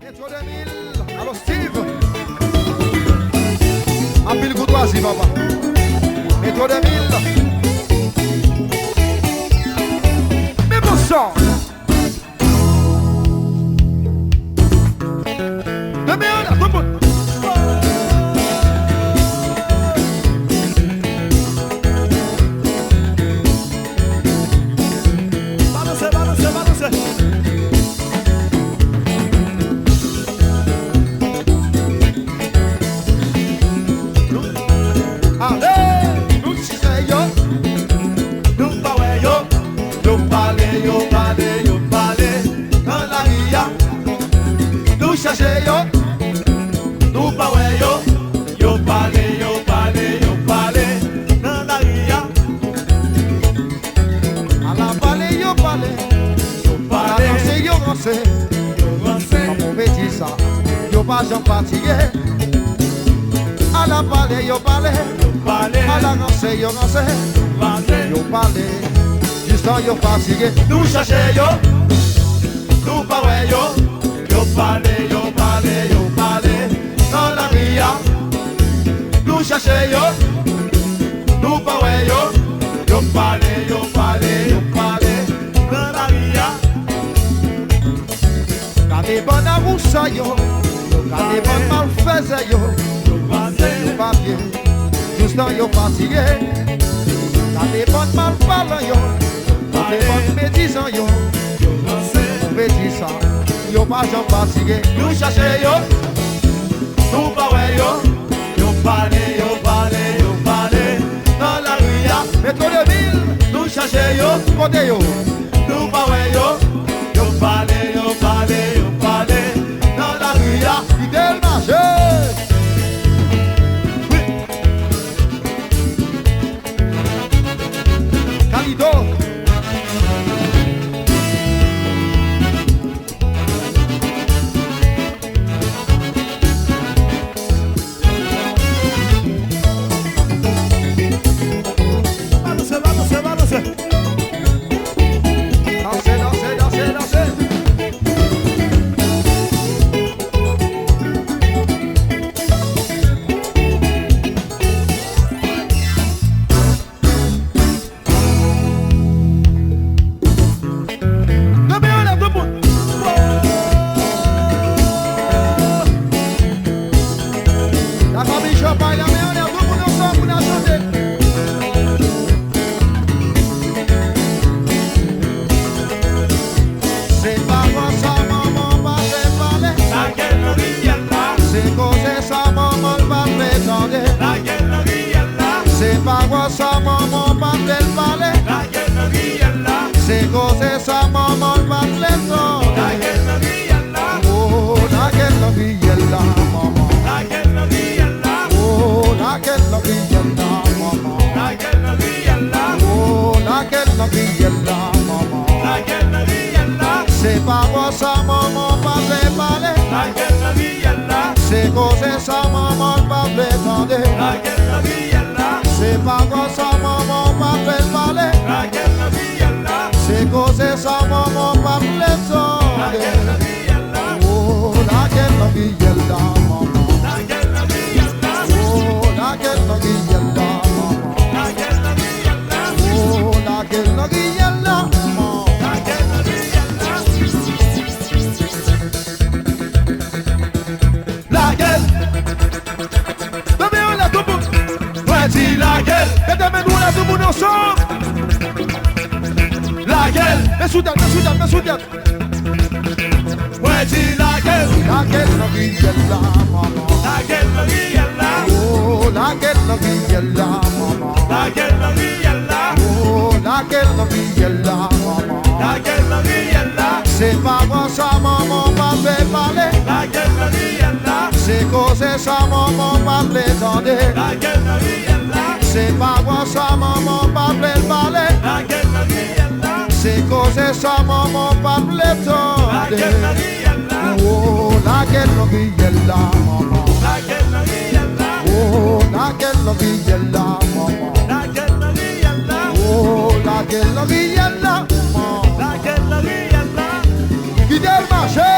Metro 2000, allo Steve. En pile courtoisie, papa. Metro 2000. Mais bon sang. 2000, tout le monde. Balancez, balancez, balancez. Chercher yo, nous pas ouais yo parler, dans la ria. à la parler yo parler, danser yo danser, comme on veut dire ça, yo pas j'en fatigué. À la parler yo parler, à la danser yo danser, yo parler, juste yo fatigué. Nous chercher yo, nous pas ouais yo parler, dans la ria. Nous chercher yo, nous pas ouais yo parler, dans la ria. Quand des bonnes amours yo, quand des bonnes malfaisances yo, yo pas bien, juste yo fatigué. Quand des bonnes malparlants yo, quand des bonnes médisants yo, on veut dire ça. Yo pas j'en fatigué. Nous chercher yo, nous pas ouais yo parler, dans la ria. Metro 2000, Nous chercher yo, côté yo. nous pas ouais yo parler, dans la ria. Fidèle marché. Calido. Balancez. Danser. La famille Champagne, la meilleure, tout le monde ensemble pour la chanter. C'est pas quoi ça, maman, va te parler. La gueule là, C'est cause ça, maman, va prétendre. la gueule là, C'est pas quoi ça, maman, va te parler. la gueule là, C'est cause ça, maman, va prétendre. la gueule là, Oh, laquelle vie est là, maman. la gueule là, Oh, laquelle vie est là, maman. la gueule là, Oh, laquelle vie est là, maman. la gueule là, C'est pas quoi ça, maman, va te parler. la gueule là, C'est cause ça, maman, va prétendre. la gueule là, C'est pas quoi ça, maman, va te parler. la gueule là, C'est cause ça, maman, va la prétendre. gueule là, Oh, laquelle vie est là, maman. la gueule là, Oh, laquelle vie est là, maman. la gueule là, Oh, laquelle vie est là, maman. la La gueule. Dame on la tout le monde. Ouais, dis la gueule. Et dame nous la tout le monde ensemble. La gueule. Mais soudain. ouais, dis la gueule, La gueule vie est là, maman. la gueule là, Oh, la gueule vie est là, maman. la gueule là, Oh, la gueule vie est là, maman. la gueule là, C'est pas moi ça, maman, va te parler. la gueule là, C'est cause ça, maman, va prétendre. la gueule là, C'est pas moi ça, maman, va te parler. la gueule là, C'est cause ça, maman, va la prétendre. gueule là, Oh, la gueule vie est là, maman. la gueule là, Oh, la gueule vie est là, maman. la gueule là, Oh, la gueule vie est là, maman. la gueule là, Fidèle marché.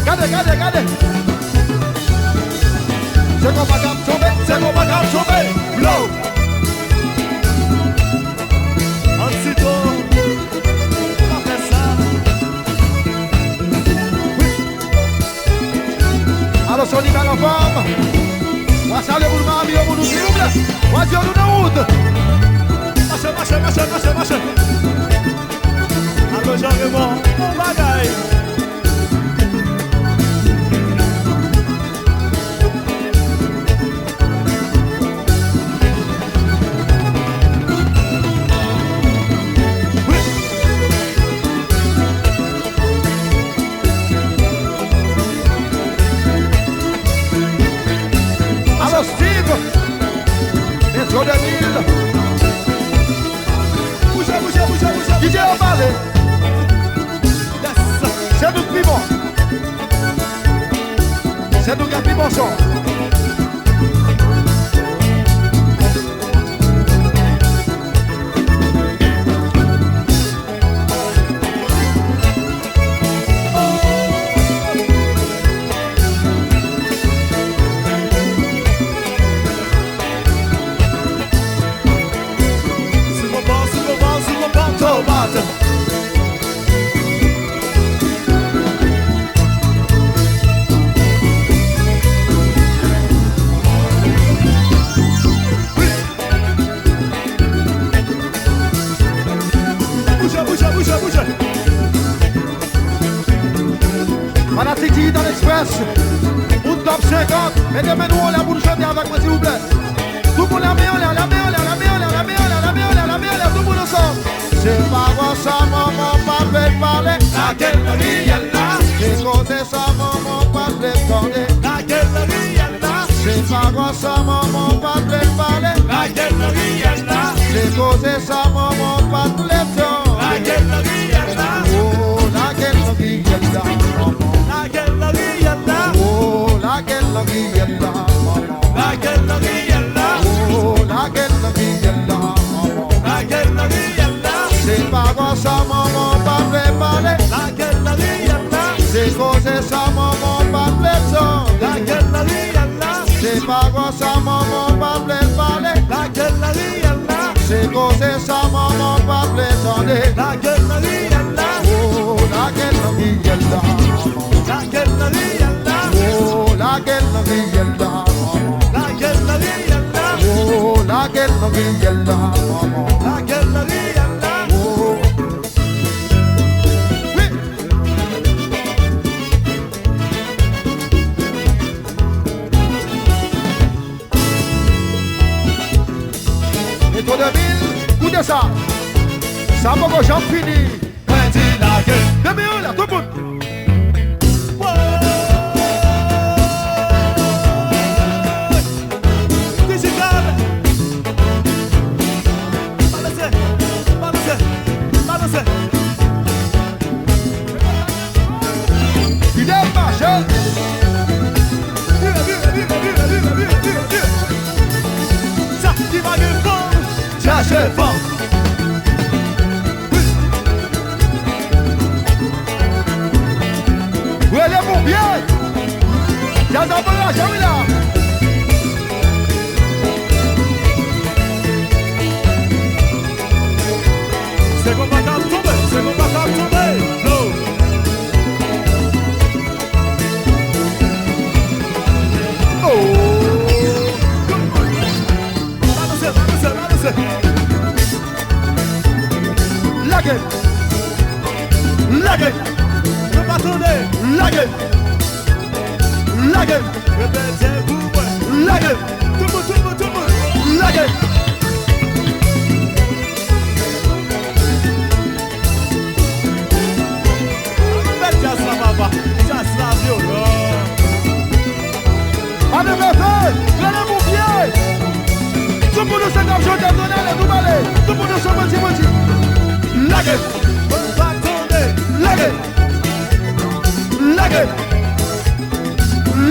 Regardez. C'est qu'on va tomber. Blow. Antito. On va faire ça. Alors, Sonic à la femme. On va saluer pour le mari, pour nous, s'il vous plaît. On va dire, nous, dans route. Marche. Alors, Jean-Raymond, on bagaille. Alors, Steve. Métro 2000. Bouge. DJ Obalé. Yes. C'est nous qui vivons. C'est nous qui vivons son. Tomate. Bouge. Fanatique qui dans l'Express. Pour top 50. Mettez-moi nous en l'air pour nous chanter avec moi, s'il vous plaît. Tout le monde la met en l'air, tout le monde ensemble. C'est pas quoi ça, maman, pas de parler. La galerie est là. C'est côté ça, maman, pas de parler. La galerie est là. C'est pas quoi ça, maman, pas de parler. La galerie est là. C'est côté ça, maman, pas de parler. La galerie est là. Oh, la galerie est là, maman. La galerie est là. Oh, la galerie est là, maman. La galerie est là. Oh, la galerie est là, maman. La galerie est là. C'est pas quoi ça, maman, pas de parler. La galerie est là. C'est côté ça, maman, pas de parler. La galerie est là. C'est pas quoi ça, maman, pas de parler. La galerie est là. C'est côté ça, maman, pas de parler. La galerie est là. Oh, la galerie est là, maman. La galerie est là. Oh, la galerie est là, maman. La galerie est là. Oh, la galerie est là, maman. La galerie est là. Oh. Oui. Et toi, 2000, écoutez ça. Ça va que j'en finis. Petit la gueule. 2000, là, tout le monde. Digital. Balancez. Il est marché. Vive. Ça qui va le fond. Ça c'est fort. Où est mon bien? Y'a d'abord là, j'ai là. C'est qu'on va tomber. Blow. Oh. Balancez. Laguez. Ne pas tourner. Laguez. Répétez-vous. Laguez. Tout le monde. Laguez. Belle jazz la papa. Jazz la violon. En effet, prenez mon pied. Tout le monde sait comme je t'ai donné les doubalés. Tout le monde sait petit. Laguez. Ne pas tourner.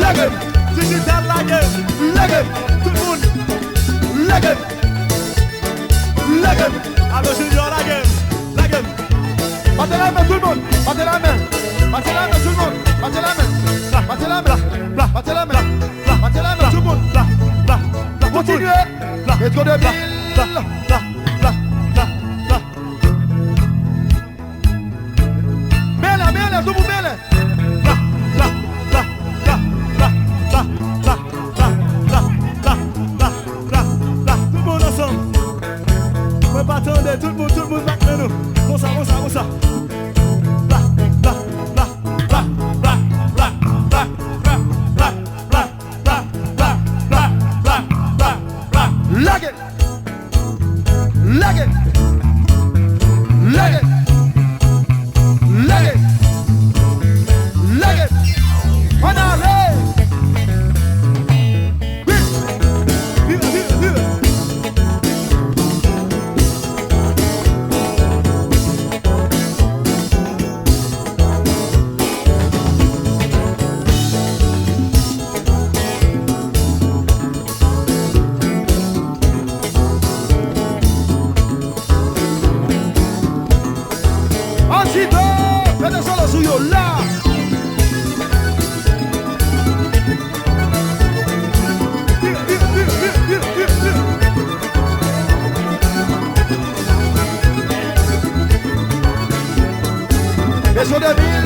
Laguez. Digital la gueule. Laguez. Tout le monde. Laguez. Alors Junior la gueule. Battez la main tout le monde. Battez la main tout le monde. Battez la main. Métro de ville. Mele, tout le monde mele. Tout le monde ensemble. On pas attendre, tout le monde maintenant nous. Comme ça. On allait. Antito, faites solo suyo là. Métro de ville.